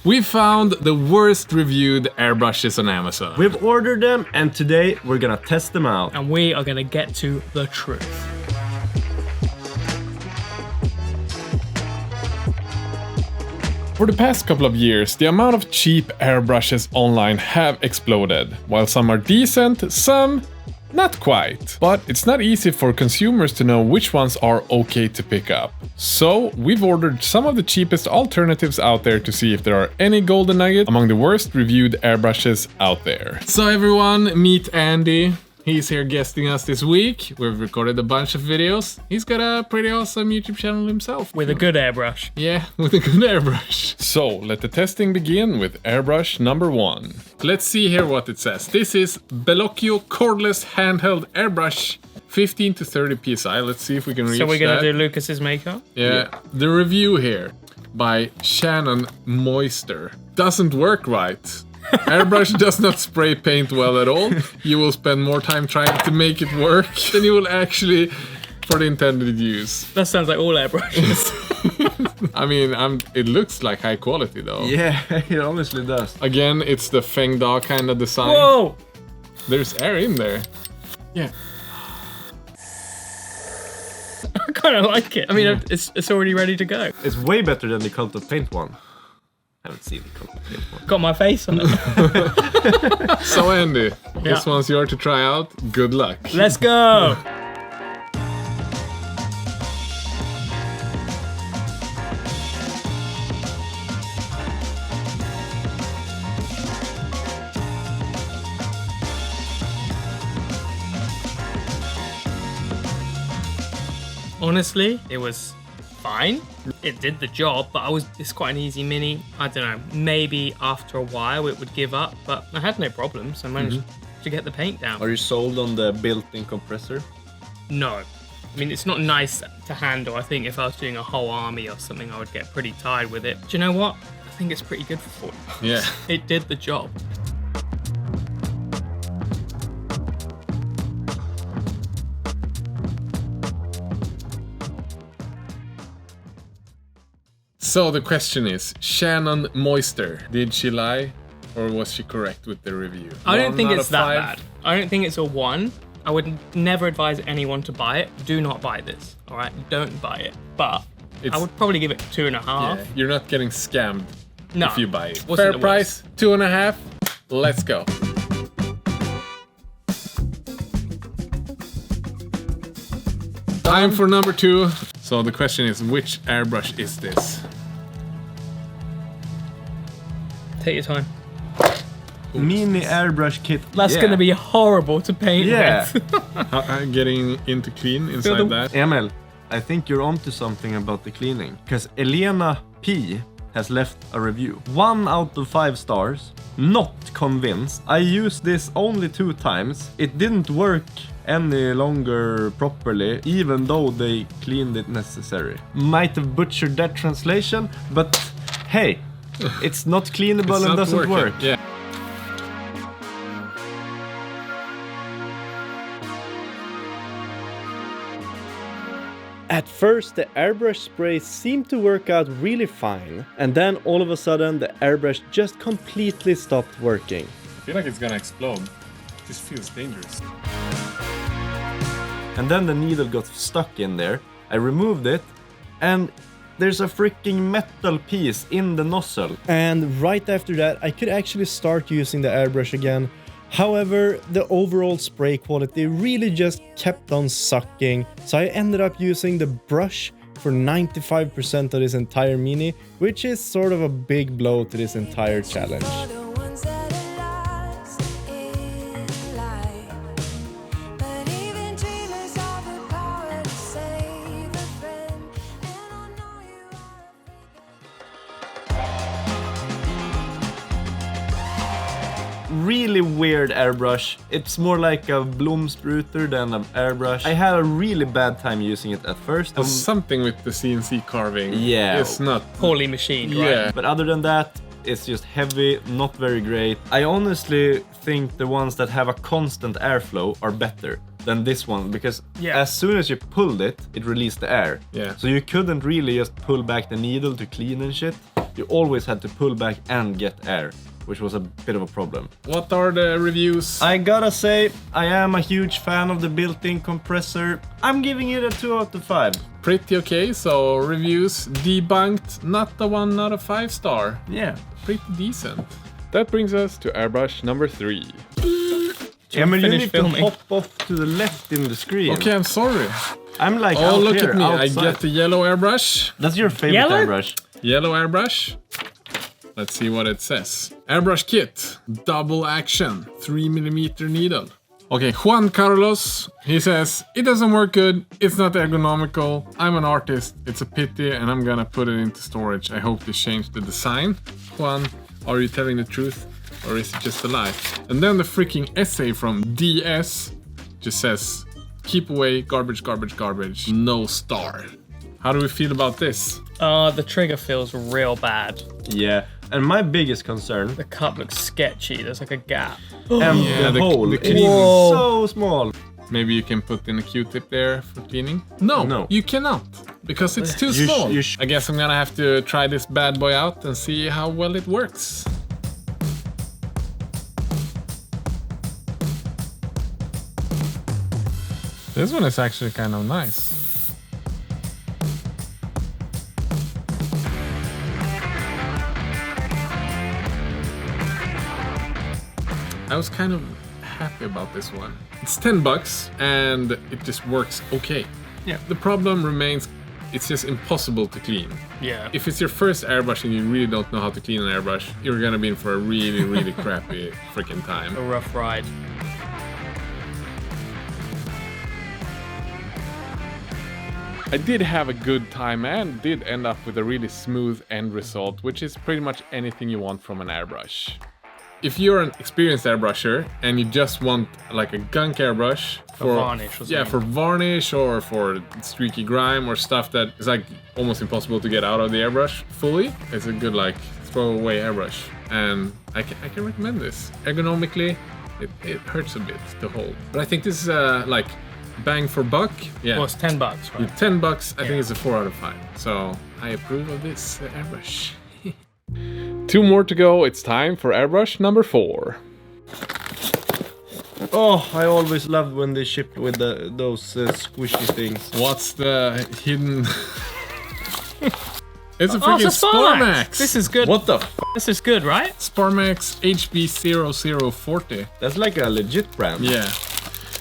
We found the worst reviewed airbrushes on Amazon. We've ordered them and today we're gonna test them out. And we are gonna get to the truth. For the past couple of years, the amount of cheap airbrushes online have exploded. While some are decent, some not quite. But it's not easy for consumers to know which ones are okay to pick up. So we've ordered some of the cheapest alternatives out there to see if there are any golden nuggets among the worst reviewed airbrushes out there. So everyone, meet Andy. He's here guesting us this week. We've recorded a bunch of videos. He's got a pretty awesome YouTube channel himself. With a good airbrush. Yeah, with a good airbrush. So, let the testing begin with airbrush number 1. Let's see here what it says. This is Belloo cordless handheld airbrush, 15 to 30 psi. Let's see if we can reach that. So we're gonna do Lucas's makeup? Yeah. The review here by Shannon Moister doesn't work right. Airbrush does not spray paint well at all. You will spend more time trying to make it work than you will actually for the intended use. That sounds like all airbrushes. I mean, it looks like high quality though. Yeah, it honestly does. Again, it's the Feng Da kind of design. Whoa! There's air in there. Yeah. I kind of like it. I mean, it's already ready to go. It's way better than the Cult of Paint one. I haven't seen the Cult of Paint one. Got my face on it. So Andy, this one's yours to try out. Good luck. Let's go! Honestly, it was fine. It did the job, but it's quite an easy mini. I don't know, maybe after a while it would give up, but I had no problems. I managed to get the paint down. Are you sold on the built-in compressor? No. I mean, it's not nice to handle. I think if I was doing a whole army or something, I would get pretty tired with it. Do you know what? I think it's pretty good for 40. Yeah. It did the job. So the question is, Shannon Moister, did she lie or was she correct with the review? I don't think 1 out it's of that 5? bad. I don't think it's a 1. I would never advise anyone to buy it. Do not buy this, all right? Don't buy it. But I would probably give it 2.5. Yeah, you're not getting scammed if you buy it. Wasn't Fair the price, 2.5. Let's go. Time for number 2. So the question is, which airbrush is this? Take your time. Mini airbrush kit. That's gonna be horrible to paint with. Getting into clean inside that. Emil, I think you're onto something about the cleaning. Because Elena P has left a review. 1 out of 5 stars. Not convinced. I used this only 2 times. It didn't work any longer properly, even though they cleaned it necessary. Might have butchered that translation, but hey, it's not cleanable and doesn't work. Yeah. At first, the airbrush spray seemed to work out really fine, and then all of a sudden the airbrush just completely stopped working. I feel like it's gonna explode. This feels dangerous. And then the needle got stuck in there. I removed it, and there's a freaking metal piece in the nozzle. And right after that, I could actually start using the airbrush again. However, the overall spray quality really just kept on sucking, so I ended up using the brush for 95% of this entire mini, which is sort of a big blow to this entire challenge. Really weird airbrush. It's more like a Bloomspruter than an airbrush. I had a really bad time using it at first. Something with the CNC carving. Yeah. It's not Poorly machined, right? Yeah. But other than that, it's just heavy, not very great. I honestly think the ones that have a constant airflow are better than this one, because as soon as you pulled it, it released the air. Yeah. So you couldn't really just pull back the needle to clean and shit. you always had to pull back and get air, which was a bit of a problem. What are the reviews? I gotta say, I am a huge fan of the built-in compressor. I'm giving it a 2 out of 5. Pretty okay, so reviews debunked, not a 1 out of 5 star. Yeah. Pretty decent. That brings us to airbrush number 3. Emil, you need filming. to hop off to the left in the screen. Okay, I'm sorry. I'm like Oh, out look here, at me. outside. I get the yellow airbrush. That's your favorite Yellow? airbrush. Yellow airbrush. Let's see what it says. Airbrush kit, double action, 3mm needle. Okay, Juan Carlos, he says, it doesn't work good, it's not ergonomical, I'm an artist, it's a pity, and I'm gonna put it into storage. I hope they change the design. Juan, are you telling the truth, or is it just a lie? And then the freaking essay from DS just says, keep away, garbage, garbage, garbage, no star. How do we feel about this? The trigger feels real bad. Yeah, and my biggest concern, The cup looks sketchy. There's like a gap. and Yeah, the the hole clean- is Whoa. so small. Maybe you can put in a Q-tip there for cleaning? No, No. you cannot, because it's too You sh- small. you sh- I guess I'm gonna have to try this bad boy out and see how well it works. This one is actually kind of nice. I was kind of happy about this one. It's $10 and it just works okay. Yeah. The problem remains, it's just impossible to clean. Yeah. If it's your first airbrush and you really don't know how to clean an airbrush, you're gonna be in for a really, really crappy freaking time. A rough ride. I did have a good time and did end up with a really smooth end result, which is pretty much anything you want from an airbrush. If you're an experienced airbrusher and you just want like a gunk airbrush For varnish or yeah, something. for varnish or for streaky grime or stuff that is like almost impossible to get out of the airbrush fully, it's a good like throwaway airbrush. And I can recommend this. Ergonomically, it hurts a bit to hold, but I think this is like bang for buck. Yeah, Well, it's $10, right? with $10, I think Yeah. it's a 4 out of 5. So I approve of this airbrush. 2 more to go. It's time for airbrush number 4. Oh, I always loved when they shipped with those squishy things. What's the hidden? It's a Oh, freaking it's a Sparmax. This is good. What the f? This is good, right? Sparmax HB0040. That's like a legit brand. Yeah.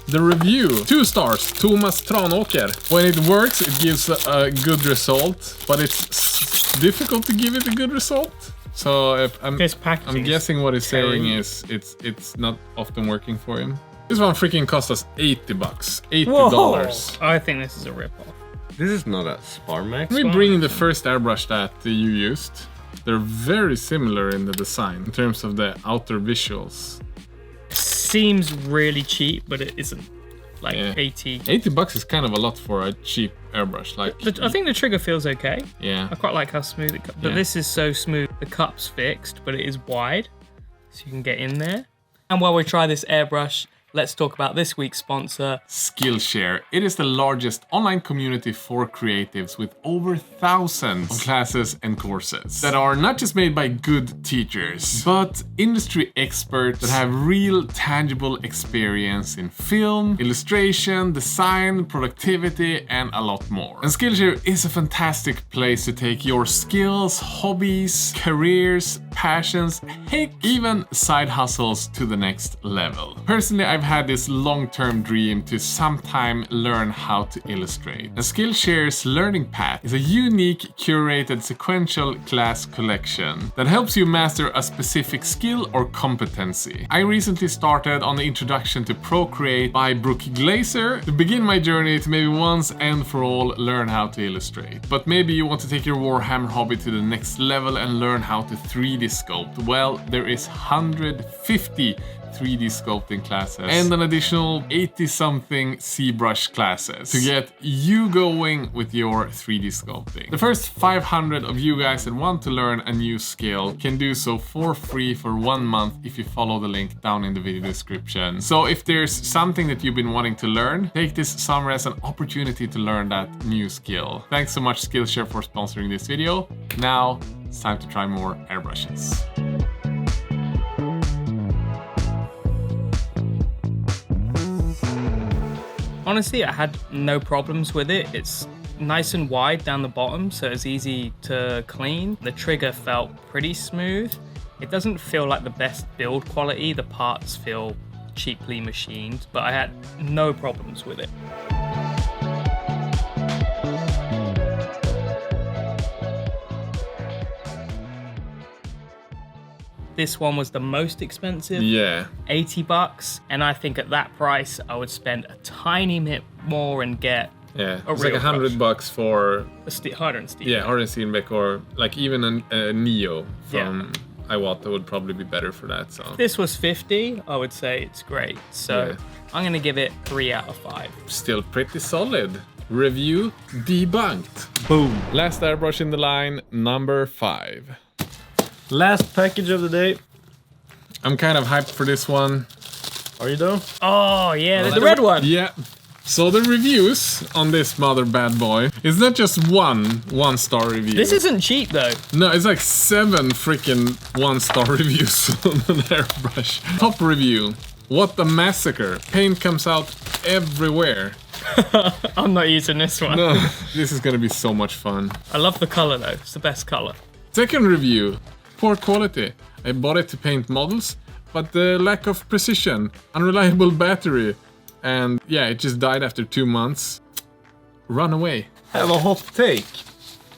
The review, 2 stars, Thomas Tranåker. When it works, it gives a good result, but it's difficult to give it a good result. So if This packaging I'm is guessing what he's saying terrible. is it's not often working for him. This one freaking cost us $80. $80. Whoa. I think this is a rip-off. This is not a Sparmax. Let me bring the first airbrush that you used. They're very similar in the design in terms of the outer visuals. Seems really cheap, but it isn't. Like Yeah. 80. $80 is kind of a lot for a cheap airbrush. Like, I think the trigger feels okay. yeah. I quite like how smooth it but Yeah. this is so smooth. The cup's fixed, but it is wide, so you can get in there. And while we try this airbrush, let's talk about this week's sponsor. Skillshare. It is the largest online community for creatives with over thousands of classes and courses that are not just made by good teachers, but industry experts that have real tangible experience in film, illustration, design, productivity, and a lot more. And Skillshare is a fantastic place to take your skills, hobbies, careers, passions, heck, even side hustles to the next level. Personally, I've had this long-term dream to sometime learn how to illustrate. And Skillshare's learning path is a unique, curated, sequential class collection that helps you master a specific skill or competency. I recently started on the Introduction to Procreate by Brooke Glaser to begin my journey to maybe once and for all learn how to illustrate. But maybe you want to take your Warhammer hobby to the next level and learn how to 3D sculpt. Well, there is 150 3D sculpting classes and an additional 80-something ZBrush classes to get you going with your 3D sculpting. The first 500 of you guys that want to learn a new skill can do so for free for 1 month if you follow the link down in the video description. So if there's something that you've been wanting to learn, take this summer as an opportunity to learn that new skill. Thanks so much Skillshare for sponsoring this video. Now, it's time to try more airbrushes. Honestly, I had no problems with it. It's nice and wide down the bottom, so it's easy to clean. The trigger felt pretty smooth. It doesn't feel like the best build quality. The parts feel cheaply machined, but I had no problems with it. This one was the most expensive. Yeah. $80, and I think at that price I would spend a tiny bit more and get Yeah, a it's like real $100 brush. for Harder and Steel. yeah, Harder Steenbeck, or like even a Neo from Iwata would probably be better for that. So If this was 50, I would say it's great. So Yeah. I'm gonna give it 3 out of 5. still pretty solid. Review debunked. Boom. Last airbrush in the line, number 5. Last package of the day. I'm kind of hyped for this one. Are you though? Oh yeah, the red one. Yeah. So the reviews on this mother bad boy is not just one star review. This isn't cheap though. No, it's like 7 freaking 1-star reviews on an airbrush. Top review. What a massacre. Paint comes out everywhere. I'm not using this one. No, this is gonna be so much fun. I love the color though. It's the best color. Second review. Poor quality. I bought it to paint models, but the lack of precision, unreliable battery, and yeah, it just died after 2 months. Run away. Have a hot take.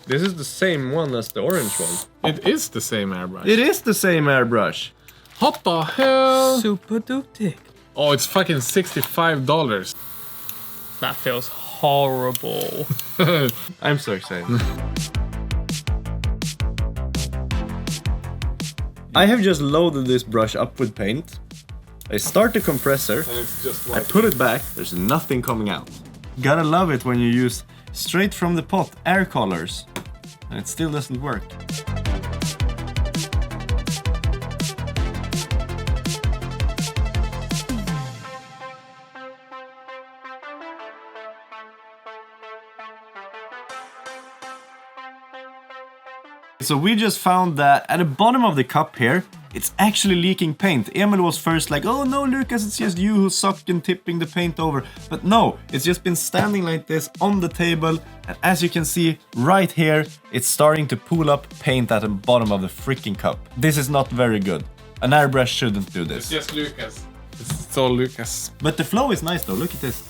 This is the same one as the orange one. It is the same airbrush. It is the same airbrush. What the hell? Super duper. Oh, it's fucking $65. That feels horrible. I'm so excited. I have just loaded this brush up with paint. I start the compressor. And it's just I put it back, there's nothing coming out. Gotta love it when you use straight from the pot air colors and it still doesn't work. So we just found that at the bottom of the cup here, it's actually leaking paint. Emil was first like, oh no Lucas, it's just you who's sucking tipping the paint over. But no, it's just been standing like this on the table. And as you can see right here, it's starting to pool up paint at the bottom of the freaking cup. This is not very good. An airbrush shouldn't do this. It's just Lucas. It's all Lucas. But the flow is nice though, look at this.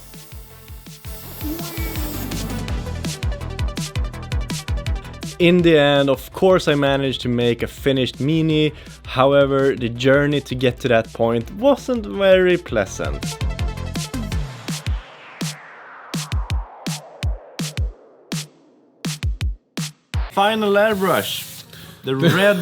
In the end, of course, I managed to make a finished Mini. However, the journey to get to that point wasn't very pleasant. Final airbrush. The red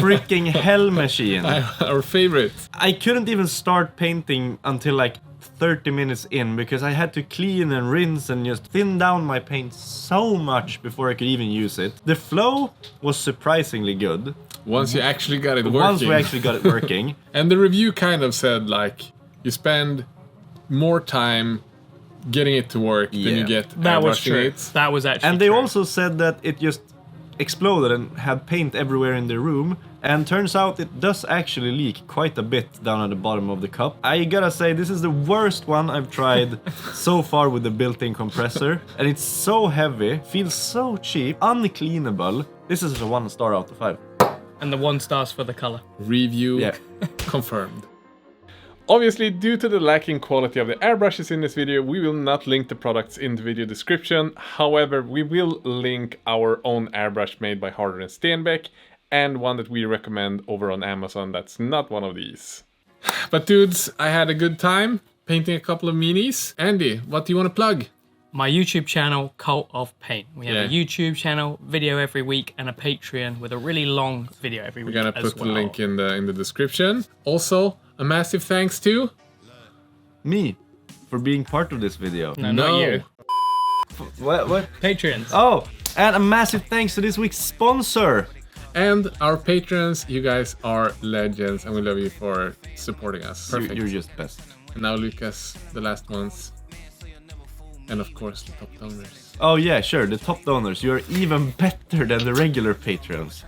freaking hell machine. Our favorite. I couldn't even start painting until like 30 minutes in because I had to clean and rinse and just thin down my paint so much before I could even use it. The flow was surprisingly good. Once you actually got it working. Once we actually got it working. And the review kind of said like, you spend more time getting it to work than you get That was airbrushing true. it. That was actually And they true. also said that it just exploded and had paint everywhere in the room. And turns out it does actually leak quite a bit down at the bottom of the cup. I gotta say, this is the worst one I've tried so far with the built-in compressor. And it's so heavy, feels so cheap, uncleanable. This is a 1 star out of 5. And the 1 stars for the color. Review Yeah. confirmed. Obviously, due to the lacking quality of the airbrushes in this video, we will not link the products in the video description. However, we will link our own airbrush made by Harder and Steenbeck, and one that we recommend over on Amazon that's not one of these. But dudes, I had a good time painting a couple of minis. Andy, what do you want to plug? My YouTube channel, Cult of Paint. We have a Yeah. YouTube channel, video every week, and a Patreon with a really long video every week. We're gonna as put well. the link in the description. Also, a massive thanks to... Me, for being part of this video. No, not you. What? Patreons. Oh, and a massive thanks to this week's sponsor. And our patrons, you guys are legends, and we love you for supporting us. Perfect. You're just best. And now, Lucas, the last ones. And of course the top donors. Oh yeah, sure, the top donors. You're even better than the regular patrons.